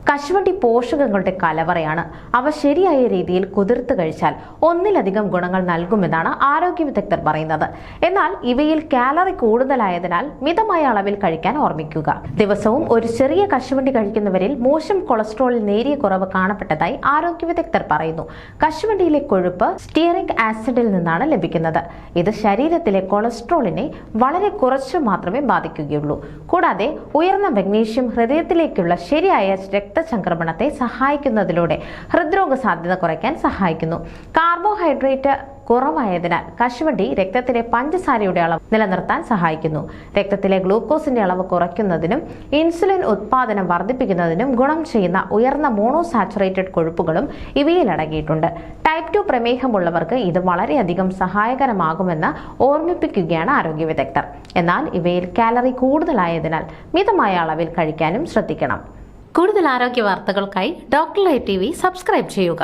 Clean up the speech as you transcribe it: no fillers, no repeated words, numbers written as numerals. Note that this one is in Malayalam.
കശുവണ്ടി പോഷകങ്ങളുടെ കലവറയാണ്. അവ ശരിയായ രീതിയിൽ കുതിർത്ത് കഴിച്ചാൽ ഒന്നിലധികം ഗുണങ്ങൾ നൽകുമെന്നാണ് ആരോഗ്യ വിദഗ്ധർ പറയുന്നത്. എന്നാൽ ഇവയിൽ കാലറി കൂടുതലായതിനാൽ മിതമായ അളവിൽ കഴിക്കാൻ ഓർമ്മിക്കുക. ദിവസവും ഒരു ചെറിയ കശുവണ്ടി കഴിക്കുന്നവരിൽ മോശം കൊളസ്ട്രോളിൽ നേരിയ കുറവ് കാണപ്പെട്ടതായി ആരോഗ്യ വിദഗ്ധർ പറയുന്നു. കശുവണ്ടിയിലെ കൊഴുപ്പ് സ്റ്റിയറിക് ആസിഡിൽ നിന്നാണ് ലഭിക്കുന്നത്. ഇത് ശരീരത്തിലെ കൊളസ്ട്രോളിനെ വളരെ കുറച്ച് മാത്രമേ ബാധിക്കുകയുള്ളൂ. കൂടാതെ ഉയർന്ന മഗ്നീഷ്യം ഹൃദയത്തിലേക്കുള്ള ശരിയായ രക്തചംക്രമണത്തെ സഹായിക്കുന്നതിലൂടെ ഹൃദ്രോഗ സാധ്യത കുറയ്ക്കാൻ സഹായിക്കുന്നു. കാർബോഹൈഡ്രേറ്റ് കുറവായതിനാൽ കശുവണ്ടി രക്തത്തിലെ പഞ്ചസാരയുടെ അളവ് നിലനിർത്താൻ സഹായിക്കുന്നു. രക്തത്തിലെ ഗ്ലൂക്കോസിന്റെ അളവ് കുറയ്ക്കുന്നതിനും ഇൻസുലിൻ ഉത്പാദനം വർദ്ധിപ്പിക്കുന്നതിനും ഗുണം ചെയ്യുന്ന ഉയർന്ന മോണോസാച്ചുറേറ്റഡ് കൊഴുപ്പുകളും ഇവയിൽ അടങ്ങിയിട്ടുണ്ട്. ടൈപ്പ് 2 പ്രമേഹമുള്ളവർക്ക് ഇത് വളരെയധികം സഹായകരമാകുമെന്ന് ഓർമ്മിപ്പിക്കുകയാണ് ആരോഗ്യ വിദഗ്ധർ. എന്നാൽ ഇവയിൽ കാലറി കൂടുതലായതിനാൽ മിതമായ അളവിൽ കഴിക്കാനും ശ്രദ്ധിക്കണം. കൂടുതൽ ആരോഗ്യ വാർത്തകൾക്കായി ഡോക്ടർ ലൈവ് TV സബ്സ്ക്രൈബ് ചെയ്യുക.